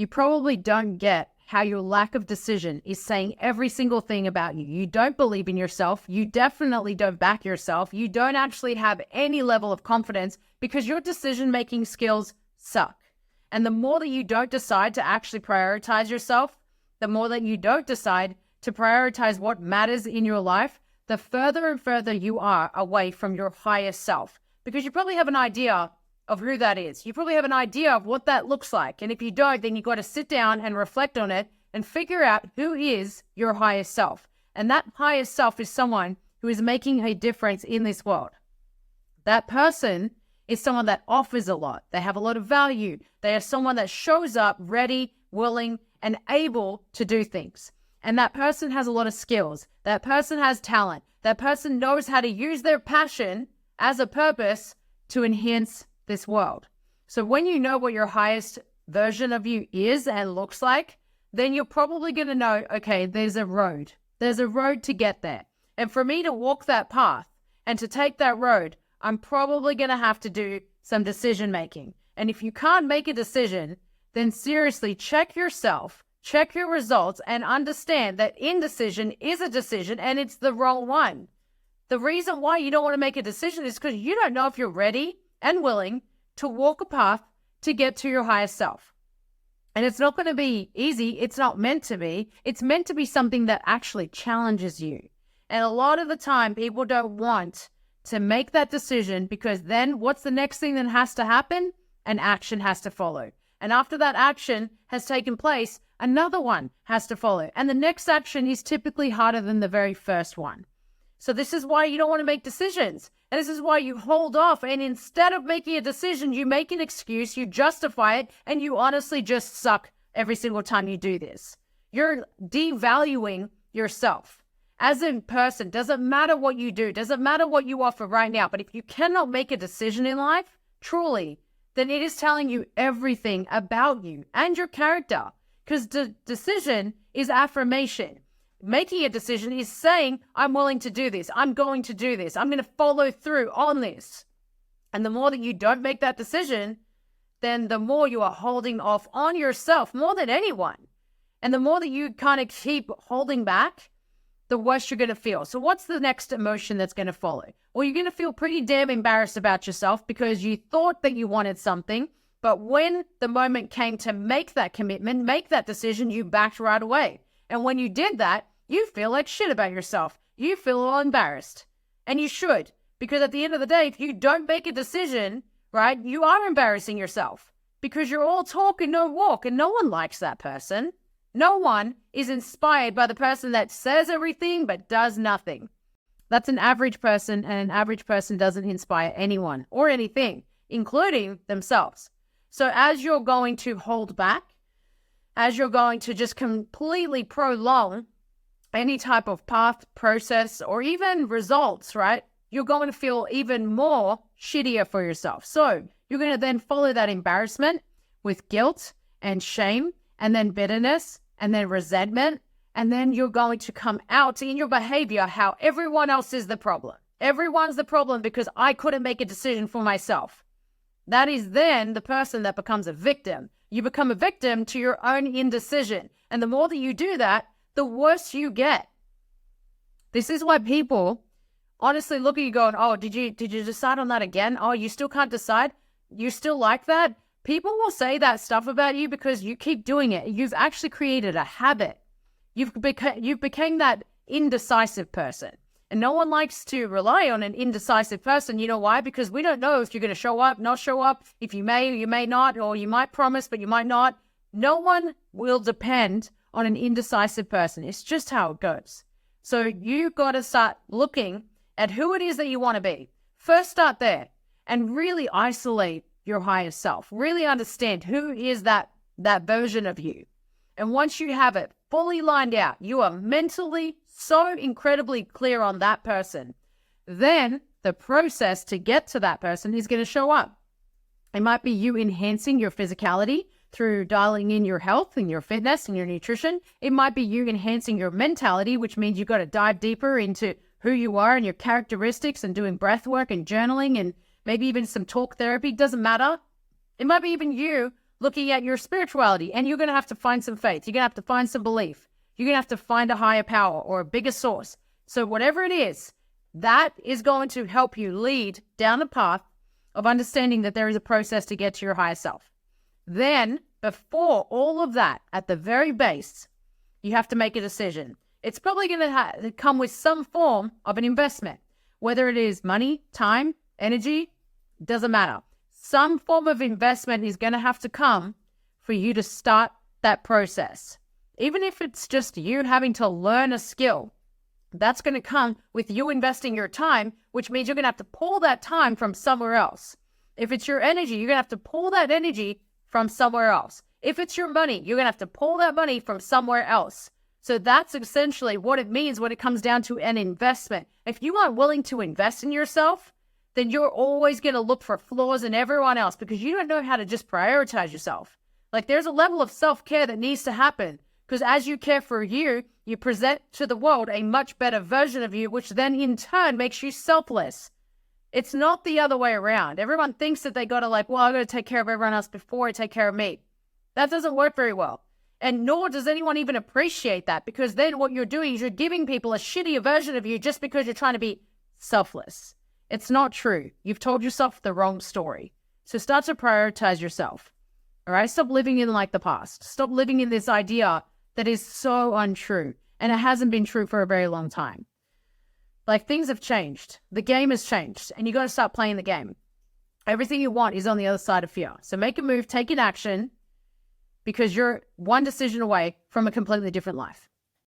you probably don't get how your lack of decision is saying every single thing about you. You don't believe in yourself. You definitely don't back yourself. You don't actually have any level of confidence because your decision-making skills suck. And the more that you don't decide to actually prioritize yourself, the more that you don't decide to prioritize what matters in your life, the further and further you are away from your highest self. Because you probably have an idea of who that is. You probably have an idea of what that looks like. And if you don't, then you've got to sit down and reflect on it and figure out who is your highest self. And that highest self is someone who is making a difference in this world. That person is someone that offers a lot. They have a lot of value. They are someone that shows up ready, willing, and able to do things. And that person has a lot of skills. That person has talent. That person knows how to use their passion as a purpose to enhance this world. So when you know what your highest version of you is and looks like, then you're probably going to know, okay, there's a road. There's a road to get there. And for me to walk that path and to take that road, I'm probably going to have to do some decision making. And if you can't make a decision, then seriously check yourself, check your results, and understand that indecision is a decision and it's the wrong one. The reason why you don't want to make a decision is because you don't know if you're ready and willing to walk a path to get to your highest self. And it's not going to be easy. It's not meant to be. It's meant to be something that actually challenges you. And a lot of the time, people don't want to make that decision because then what's the next thing that has to happen? An action has to follow. And after that action has taken place, another one has to follow. And the next action is typically harder than the very first one. So this is why you don't want to make decisions. And this is why you hold off. And instead of making a decision, you make an excuse, you justify it, and you honestly just suck every single time you do this. You're devaluing yourself as a person. Doesn't matter what you do. Doesn't matter what you offer right now. But if you cannot make a decision in life, truly, then it is telling you everything about you and your character. Because the decision is affirmation. Making a decision is saying, I'm willing to do this. I'm going to do this. I'm going to follow through on this. And the more that you don't make that decision, then the more you are holding off on yourself more than anyone. And the more that you kind of keep holding back, the worse you're going to feel. So what's the next emotion that's going to follow? Well, you're going to feel pretty damn embarrassed about yourself because you thought that you wanted something, but when the moment came to make that commitment, make that decision, you backed right away. And when you did that, you feel like shit about yourself. You feel all embarrassed. And you should. Because at the end of the day, if you don't make a decision, right, you are embarrassing yourself. Because you're all talk and no walk. And no one likes that person. No one is inspired by the person that says everything but does nothing. That's an average person, and an average person doesn't inspire anyone or anything, including themselves. So as you're going to hold back, as you're going to just completely prolong any type of path, process, or even results, right? You're going to feel even more shittier for yourself. So you're going to then follow that embarrassment with guilt and shame, and then bitterness, and then resentment, and then you're going to come out in your behavior how everyone else is the problem. Everyone's the problem because I couldn't make a decision for myself. That is then the person that becomes a victim. You become a victim to your own indecision. And the more that you do that, the worse you get. This is why people honestly look at you going, oh, did you decide on that again? Oh, you still can't decide? You still like that? People will say that stuff about you because you keep doing it. You've actually created a habit. You've become that indecisive person. And no one likes to rely on an indecisive person. You know why? Because we don't know if you're going to show up, not show up, if you may or you may not, or you might promise, but you might not. No one will depend on an indecisive person. It's just how it goes. So you got to start looking at who it is that you want to be. First, start there and really isolate your higher self. Really understand who is that version of you. And once you have it fully lined out, you are mentally so incredibly clear on that person, then the process to get to that person is going to show up. It might be you enhancing your physicality through dialing in your health and your fitness and your nutrition. It might be you enhancing your mentality, which means you've got to dive deeper into who you are and your characteristics and doing breath work and journaling and maybe even some talk therapy. Doesn't matter. It might be even you looking at your spirituality, and you're going to have to find some faith. You're going to have to find some belief. You're going to have to find a higher power or a bigger source. So whatever it is, that is going to help you lead down the path of understanding that there is a process to get to your higher self. Then, before all of that, at the very base, you have to make a decision. It's probably going to come with some form of an investment, whether it is money, time, energy, doesn't matter. Some form of investment is going to have to come for you to start that process. Even if it's just you having to learn a skill, that's going to come with you investing your time, which means you're going to have to pull that time from somewhere else. If it's your energy, you're going to have to pull that energy from somewhere else. If it's your money, you're going to have to pull that money from somewhere else. So that's essentially what it means when it comes down to an investment. If you aren't willing to invest in yourself, then you're always going to look for flaws in everyone else because you don't know how to just prioritize yourself. Like there's a level of self-care that needs to happen because as you care for you, you present to the world a much better version of you, which then in turn makes you selfless. It's not the other way around. Everyone thinks that they got to I got to take care of everyone else before I take care of me. That doesn't work very well. And nor does anyone even appreciate that because then what you're doing is you're giving people a shittier version of you just because you're trying to be selfless. It's not true. You've told yourself the wrong story. So start to prioritize yourself. All right? Stop living in the past. Stop living in this idea that is so untrue. And it hasn't been true for a very long time. Things have changed. The game has changed. And you got to start playing the game. Everything you want is on the other side of fear. So make a move, take an action, because you're one decision away from a completely different life.